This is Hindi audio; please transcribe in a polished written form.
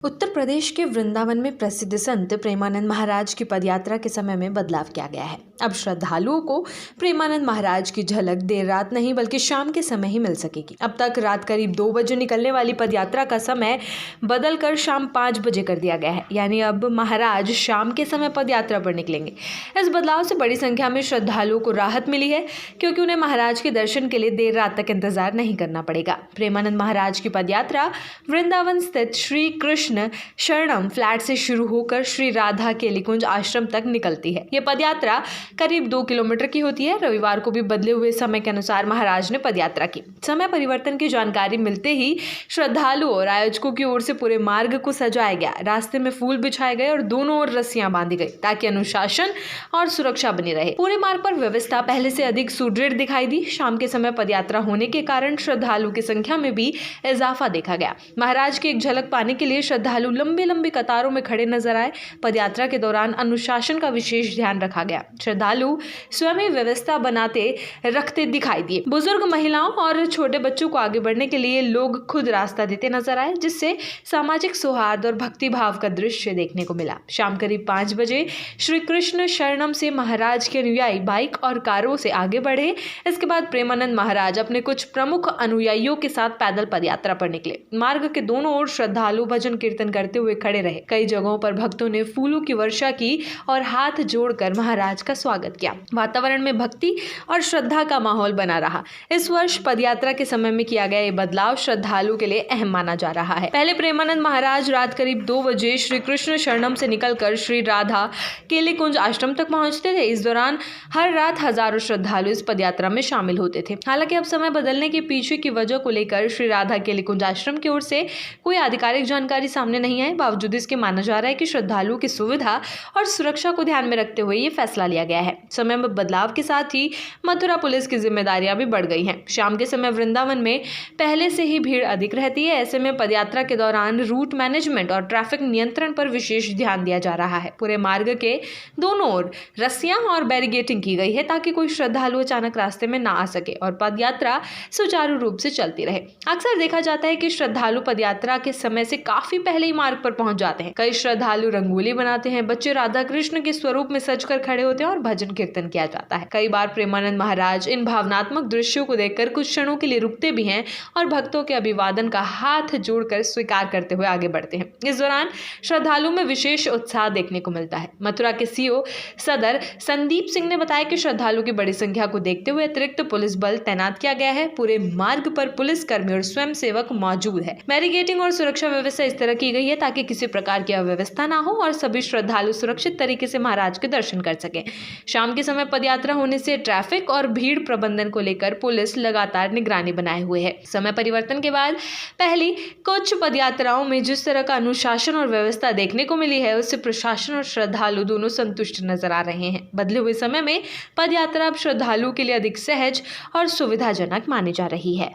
उत्तर प्रदेश के वृंदावन में प्रसिद्ध संत प्रेमानंद महाराज की पदयात्रा के समय में बदलाव किया गया है। अब श्रद्धालुओं को प्रेमानंद महाराज की झलक देर रात नहीं बल्कि शाम के समय ही मिल सकेगी। अब तक रात करीब 2 बजे निकलने वाली पदयात्रा का समय बदलकर शाम 5 बजे कर दिया गया है, यानी अब महाराज शाम के समय पदयात्रा पर निकलेंगे। इस बदलाव से बड़ी संख्या में श्रद्धालुओं को राहत मिली है, क्योंकि उन्हें महाराज के दर्शन के लिए देर रात तक इंतजार नहीं करना पड़ेगा। प्रेमानंद महाराज की पदयात्रा वृंदावन स्थित श्री कृष्ण शरणम फ्लैट से शुरू होकर श्री राधा केलीकुंज आश्रम तक निकलती है। ये पदयात्रा करीब 2 किलोमीटर की होती है। रविवार को भी बदले हुए समय के अनुसार महाराज ने पदयात्रा की। समय परिवर्तन की जानकारी मिलते ही श्रद्धालुओं और आयोजकों की ओर से पूरे मार्ग को सजाया गया। रास्ते में फूल बिछाए गए और दोनों ओर रस्सियां बांधी गई, ताकि अनुशासन और सुरक्षा बनी रहे। पूरे मार्ग पर व्यवस्था पहले से अधिक सुदृढ़ दिखाई दी। शाम के समय पदयात्रा होने के कारण श्रद्धालु की संख्या में भी इजाफा देखा गया। महाराज की एक झलक पाने के लिए श्रद्धालु लंबी लंबी कतारों में खड़े नजर आए। पदयात्रा के दौरान अनुशासन का विशेष ध्यान रखा गया। श्रद्धालु स्वयं ही व्यवस्था बनाते रखते दिखाई दिए। बुजुर्ग, महिलाओं और छोटे बच्चों को आगे बढ़ने के लिए लोग खुद रास्ता देते नजर आए, जिससे सामाजिक सौहार्द और भक्ति भाव का दृश्य देखने को मिला। शाम करीब 5 बजे श्री कृष्ण शरणम से महाराज के अनुयायी बाइक और कारों से आगे बढ़े। इसके बाद प्रेमानंद महाराज अपने कुछ प्रमुख अनुयायियों के साथ पैदल पदयात्रा पर निकले। मार्ग के दोनों ओर श्रद्धालु भजन कीर्तन करते हुए खड़े रहे। कई जगहों पर भक्तों ने फूलों की वर्षा की और हाथ जोड़कर महाराज का स्वागत किया। वातावरण में भक्ति और श्रद्धा का माहौल बना रहा। इस वर्ष पदयात्रा के समय में किया गया ये बदलाव श्रद्धालु के लिए अहम माना जा रहा है। पहले प्रेमानंद महाराज रात करीब 2 बजे श्री कृष्ण शरणम से निकलकर श्री राधा केलीकुंज आश्रम तक पहुंचते थे। इस दौरान हर रात हजारों श्रद्धालु इस पदयात्रा में शामिल होते थे। हालांकि अब समय बदलने के पीछे की वजह को लेकर श्री राधा केलीकुंज आश्रम की ओर से कोई आधिकारिक जानकारी सामने नहीं आई। बावजूद इसके माना जा रहा है कि श्रद्धालुओं की सुविधा और सुरक्षा को ध्यान में रखते हुए ये फैसला लिया गया है। समय में बदलाव के साथ ही मथुरा पुलिस की जिम्मेदारियां भी बढ़ गई हैं। शाम के समय वृंदावन में पहले से ही भीड़ अधिक रहती है। ऐसे में पदयात्रा के दौरान रूट मैनेजमेंट और ट्रैफिक नियंत्रण पर विशेष ध्यान दिया जा रहा है। पूरे मार्ग के दोनों ओर रस्सियां और बैरिकेडिंग की गई है, ताकि कोई श्रद्धालु अचानक रास्ते में ना आ सके और पदयात्रा सुचारू रूप से चलती रहे। अक्सर देखा जाता है कि श्रद्धालु पदयात्रा के समय से काफी पहले ही मार्ग पर पहुंच जाते हैं। कई श्रद्धालु रंगोली बनाते हैं, बच्चे राधा कृष्ण के स्वरूप में सजकर खड़े होते हैं और भजन कीर्तन किया जाता है। कई बार प्रेमानंद महाराज इन भावनात्मक दृश्यों को देखकर कुछ क्षणों के लिए रुकते भी हैं और भक्तों के अभिवादन का हाथ जोड़कर स्वीकार करते हुए आगे बढ़ते हैं। इस दौरान श्रद्धालुओं में विशेष उत्साह देखने को मिलता है। मथुरा के सीओ सदर संदीप सिंह ने बताया कि श्रद्धालुओं की बड़ी संख्या को देखते हुए अतिरिक्त पुलिस बल तैनात किया गया है। पूरे मार्ग पर पुलिस कर्मी और स्वयं सेवक मौजूद है। बैरिकेडिंग और सुरक्षा व्यवस्था इस तरह की गई है ताकि किसी प्रकार की अव्यवस्था ना हो और सभी श्रद्धालु सुरक्षित तरीके से महाराज के दर्शन कर सकें। शाम के समय पदयात्रा होने से ट्रैफिक और भीड़ प्रबंधन को लेकर पुलिस लगातार निगरानी बनाए हुए है। समय परिवर्तन के बाद पहली कुछ पदयात्राओं में जिस तरह का अनुशासन और व्यवस्था देखने को मिली है, उससे प्रशासन और श्रद्धालु दोनों संतुष्ट नजर आ रहे हैं। बदले हुए समय में पदयात्रा अब श्रद्धालुओं के लिए अधिक सहज और सुविधाजनक मानी जा रही है।